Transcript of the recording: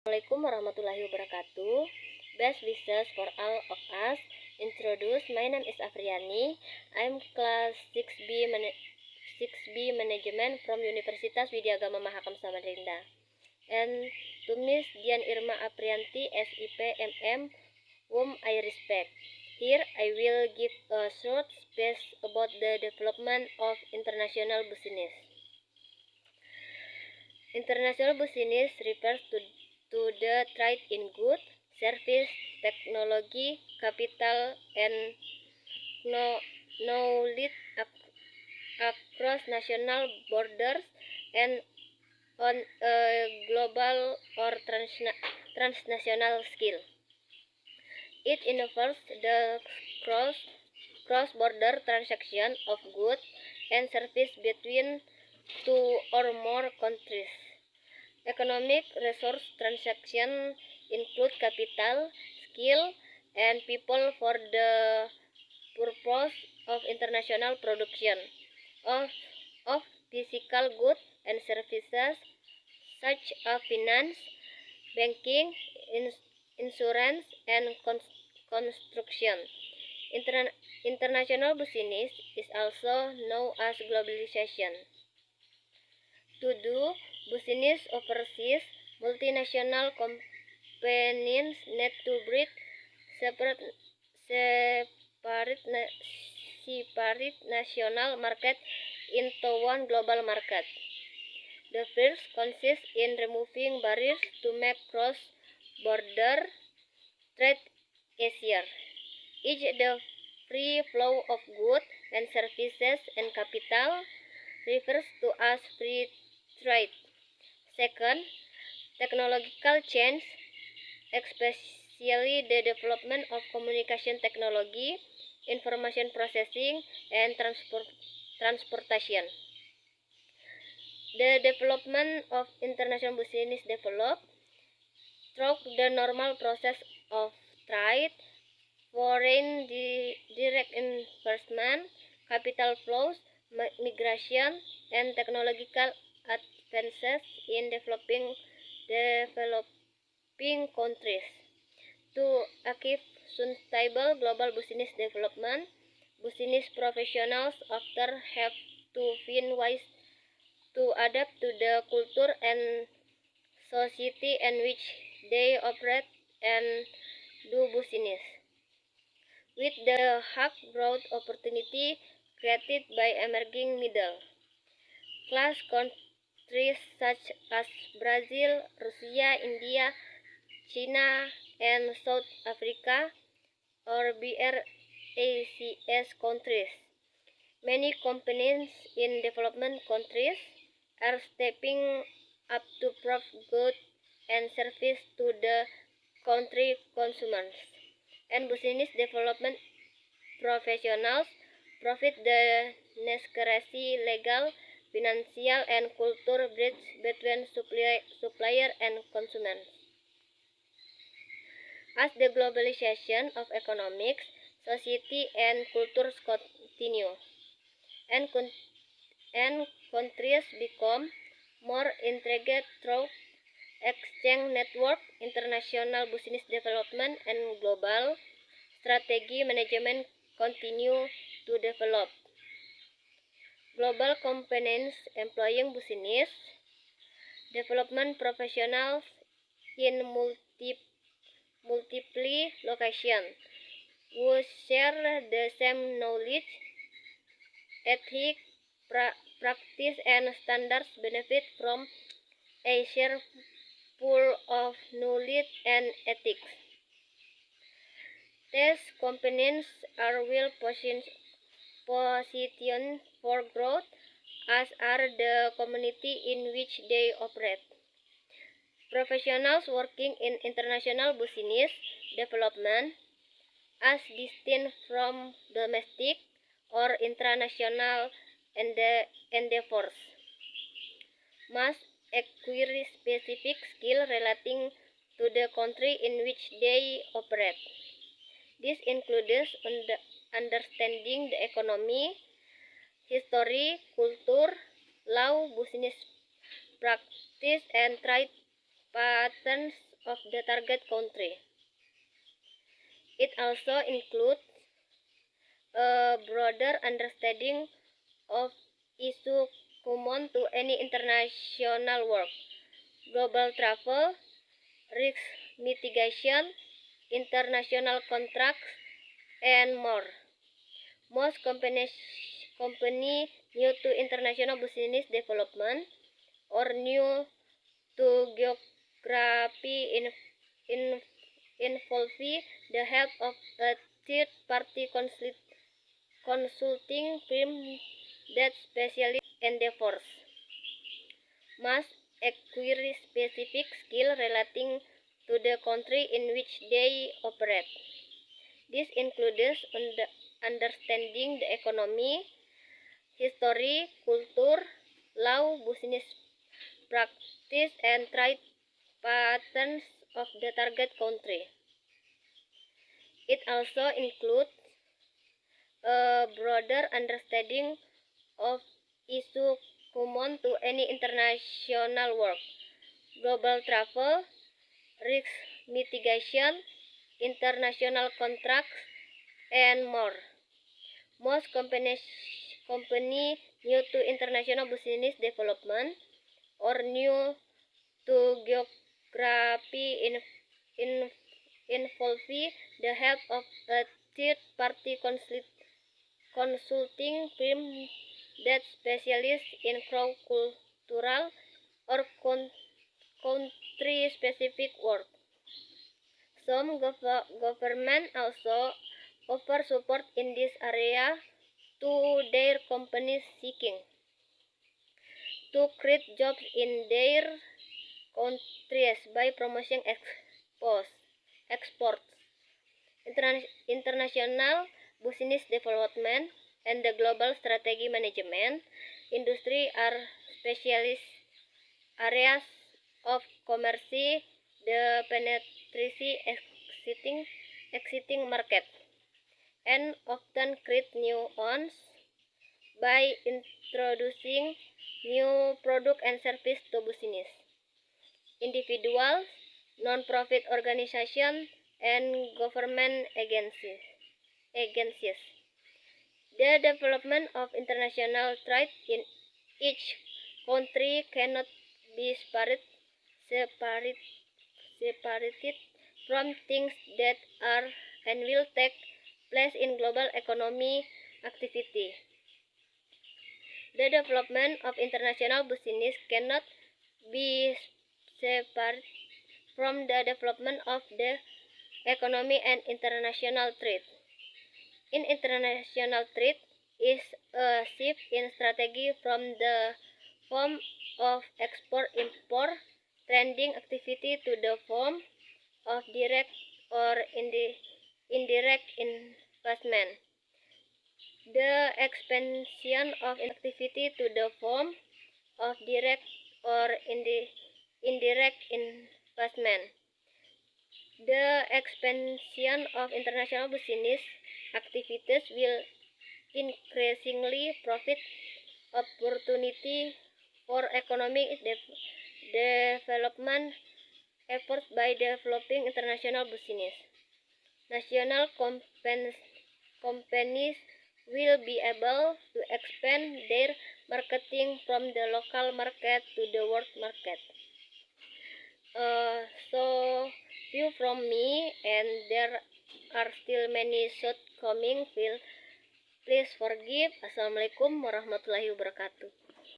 Assalamualaikum warahmatullahi wabarakatuh. Best wishes for all of us. Introduce, my name is Afriani. I'm class 6B Management from Universitas Widyagama Mahakam Samarinda. And to Miss Dian Irma Aprianti, SIP MM, whom I respect. Here I will give a short speech about the development of international business. International business refers to the trade in goods, service, technology, capital, and knowledge across national borders and on a global or transnational scale. It involves the cross-border transaction of goods and services between two or more countries. Economic resource transactions include capital, skill, and people for the purpose of international production of physical goods and services such as finance, banking, insurance, and construction. International business is also known as globalization. To do business overseas, multinational companies need to breed separate national market into one global market. The first consists in removing barriers to make cross-border trade easier. The free flow of goods and services and capital refers to as free trade. Second, technological change, especially the development of communication technology, information processing, and transportation. The development of international business developed through the normal process of trade, foreign direct investment, capital flows, migration, and technological advances in developing countries. To achieve sustainable global business development, business professionals often have to find ways to adapt to the culture and society in which they operate and do business. With the broad opportunity created by emerging middle class countries such as Brazil, Russia, India, China, and South Africa, or BRICS countries. Many companies in development countries are stepping up to provide goods and services to the country consumers, and business development professionals provide the necessary legal, financial, and cultural bridge between supplier and consumers. As the globalization of economics, society, and cultures continue, and countries become more integrated through exchange network, international business development, and global strategy management continue to develop. Global companies employing business development professionals in multiple locations who share the same knowledge, ethics, practice, and standards benefit from a shared pool of knowledge and ethics. These companies are well positioned for growth, as are the community in which they operate. Professionals working in international business development, as distinct from domestic or international endeavors, must acquire specific skill relating to the country in which they operate. This includes understanding the economy, history, culture, law, business practice, and trade patterns of the target country. It also includes a broader understanding of issues common to any international work, global travel, risk mitigation, international contracts, and more. Most company new to international business development or new to geography involving the help of a third-party consulting firm that specializes endeavors must acquire specific skill relating to the country in which they operate. This includes understanding the economy, history, culture, law, business practice, and trade patterns of the target country. It also includes a broader understanding of issues common to any international work, global travel, risk mitigation, international contracts, and more. Most company new to international business development or new to geography involving the help of a third-party consulting firm that specializes in cross-cultural or country-specific work. Some government also offer support in this area to their companies seeking to create jobs in their countries by promoting exports, international business development, and the global strategy management. Industry are specialist areas of commerce, the penetration existing market, and often create new ones by introducing new product and service to business. Individuals, non-profit organizations, and government agencies. The development of international trade in each country cannot be separated from things that are and will take place in global economy activity. The development of international business cannot be separated from the development of the economy and international trade. In international trade is a shift in strategy from the form of export-import trading activity to the form of direct or indirect investment. The expansion of activity to the form of direct or indirect investment. The expansion of international business activities will increasingly provide opportunity for economic development efforts by developing international business. National companies will be able to expand their marketing from the local market to the world market. So few from me, and there are still many shortcomings. Please forgive. Assalamualaikum warahmatullahi wabarakatuh.